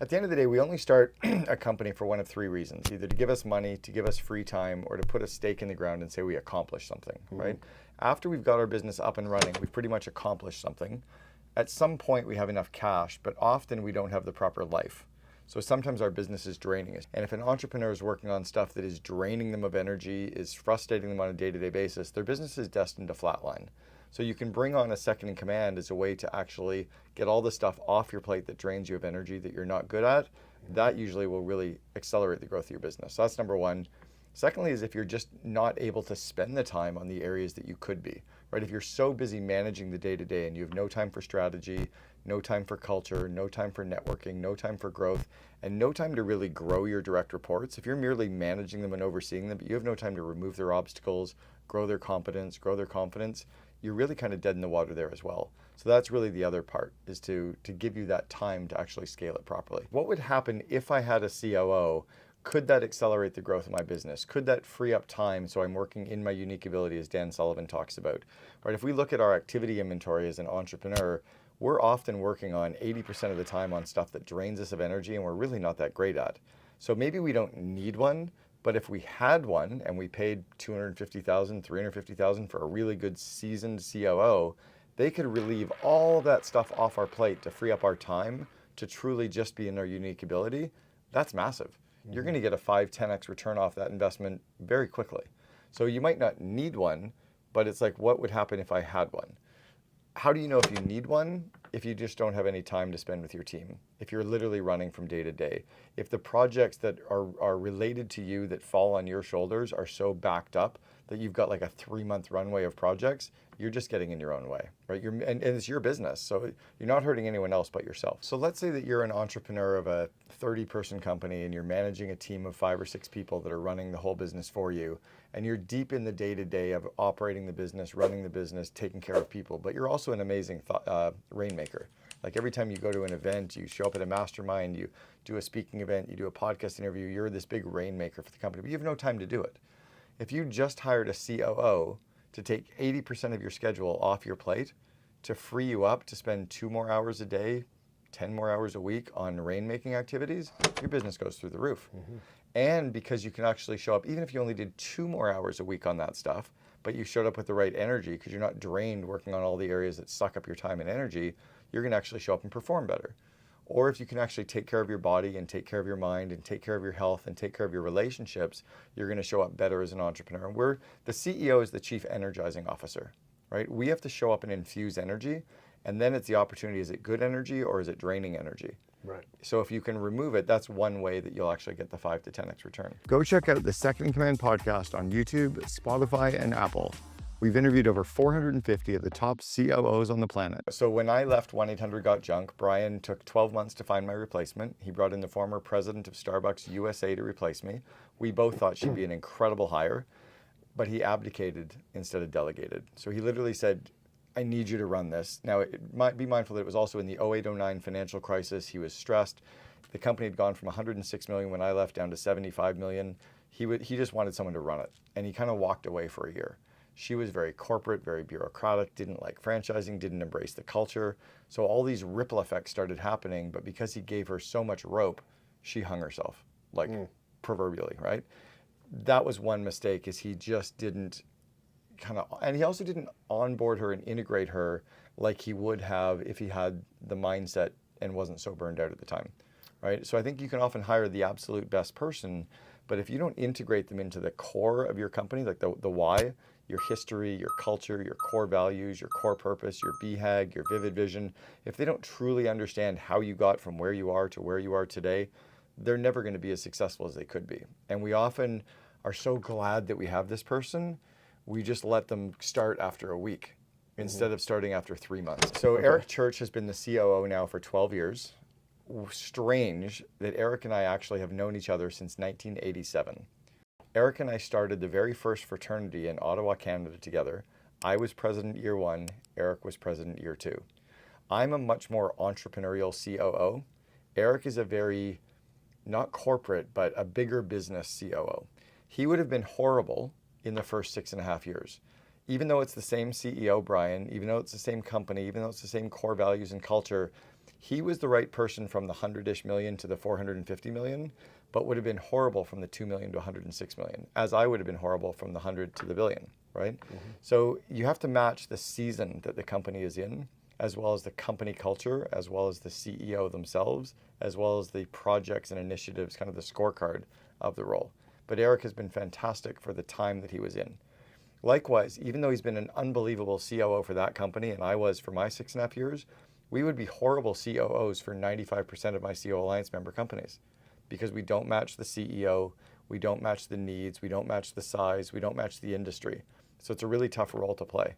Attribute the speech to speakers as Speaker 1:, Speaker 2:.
Speaker 1: At the end of the day, we only start a company for one of three reasons: either to give us money, to give us free time, or to put a stake in the ground and say we accomplished something, right? After we've got our business up and running, we've pretty much accomplished something. At some point, we have enough cash, but often we don't have the proper life. So sometimes our business is draining us. And if an entrepreneur is working on stuff that is draining them of energy, is frustrating them on a day-to-day basis, their business is destined to flatline. So you can bring on a second in command as a way to actually get all the stuff off your plate that drains you of energy that you're not good at. That usually will really accelerate the growth of your business. So that's number one. Secondly is if you're just not able to spend the time on the areas that you could be, right? If you're so busy managing the day-to-day and you have no time for strategy, no time for culture, no time for networking, no time for growth, and no time to really grow your direct reports. If you're merely managing them and overseeing them, but you have no time to remove their obstacles, grow their competence, grow their confidence, you're really kind of dead in the water there as well. So that's really the other part, is to give you that time to actually scale it properly. What would happen if I had a COO? Could that accelerate the growth of my business? Could that free up time so I'm working in my unique ability, as Dan Sullivan talks about? Right? If we look at our activity inventory as an entrepreneur, we're often working on 80% of the time on stuff that drains us of energy and we're really not that great at. So maybe we don't need one, but if we had one and we paid $250,000, $350,000 for a really good seasoned COO, they could relieve all of that stuff off our plate to free up our time to truly just be in our unique ability. That's massive. You're going to get a 5-10x return off that investment very quickly. So you might not need one, but it's like, what would happen if I had one? How do you know if you need one? If you just don't have any time to spend with your team, if you're literally running from day to day, if the projects that are related to you that fall on your shoulders are so backed up that you've got like a 3-month runway of projects, you're just getting in your own way, right? And it's your business, so you're not hurting anyone else but yourself. So let's say that you're an entrepreneur of a 30-person company and you're managing a team of 5 or 6 people that are running the whole business for you, and you're deep in the day-to-day of operating the business, running the business, taking care of people, but you're also an amazing rainmaker. Like every time you go to an event, you show up at a mastermind, you do a speaking event, you do a podcast interview, you're this big rainmaker for the company, but you have no time to do it. If you just hired a COO to take 80% of your schedule off your plate, to free you up to spend 2 more hours a day, 10 more hours a week on rainmaking activities, your business goes through the roof. And because you can actually show up, even if you only did 2 more hours a week on that stuff, but you showed up with the right energy because you're not drained working on all the areas that suck up your time and energy, you're going to actually show up and perform better. Or if you can actually take care of your body and take care of your mind and take care of your health and take care of your relationships, you're going to show up better as an entrepreneur. The CEO is the chief energizing officer, right? We have to show up and infuse energy, and then it's the opportunity: is it good energy or is it draining energy?
Speaker 2: Right.
Speaker 1: So if you can remove it, that's one way that you'll actually get the 5 to 10x return.
Speaker 3: Go check out the Second in Command podcast on YouTube, Spotify, and Apple. We've interviewed over 450 of the top COOs on the planet.
Speaker 1: So when I left 1-800-GOT-JUNK, Brian took 12 months to find my replacement. He brought in the former president of Starbucks USA to replace me. We both thought she'd be an incredible hire, but he abdicated instead of delegated. So he literally said, I need you to run this. Now, it might be mindful that it was also in the 08-09 financial crisis. He was stressed. The company had gone from 106 million when I left down to 75 million. He just wanted someone to run it, and he kind of walked away for a year. She was very corporate, very bureaucratic, didn't like franchising, didn't embrace the culture. So all these ripple effects started happening, but because he gave her so much rope, she hung herself, like proverbially, right? That was one mistake, is he just didn't and he also didn't onboard her and integrate her like he would have if he had the mindset and wasn't so burned out at the time, right? So I think you can often hire the absolute best person, but if you don't integrate them into the core of your company, like the why, your history, your culture, your core values, your core purpose, your BHAG, your vivid vision, if they don't truly understand how you got from where you are to where you are today, they're never going to be as successful as they could be. And we often are so glad that we have this person, we just let them start after a week instead of starting after 3 months. So Eric Church has been the COO now for 12 years. Strange that Eric and I actually have known each other since 1987. Eric and I started the very first fraternity in Ottawa, Canada together. I was president year 1, Eric was president year 2. I'm a much more entrepreneurial COO. Eric is a very, not corporate, but a bigger business COO. He would have been horrible in the first 6.5 years. Even though it's the same CEO, Brian, even though it's the same company, even though it's the same core values and culture, He was the right person from the 100-ish million to the 450 million, but would have been horrible from the 2 million to 106 million, as I would have been horrible from the 100 to the billion, right? So you have to match the season that the company is in, as well as the company culture, as well as the CEO themselves, as well as the projects and initiatives, kind of the scorecard of the role. But Eric has been fantastic for the time that he was in. Likewise, even though he's been an unbelievable COO for that company, and I was for my 6.5 years, we would be horrible COOs for 95% of my CO Alliance member companies, because we don't match the CEO, we don't match the needs, we don't match the size, we don't match the industry. So it's a really tough role to play.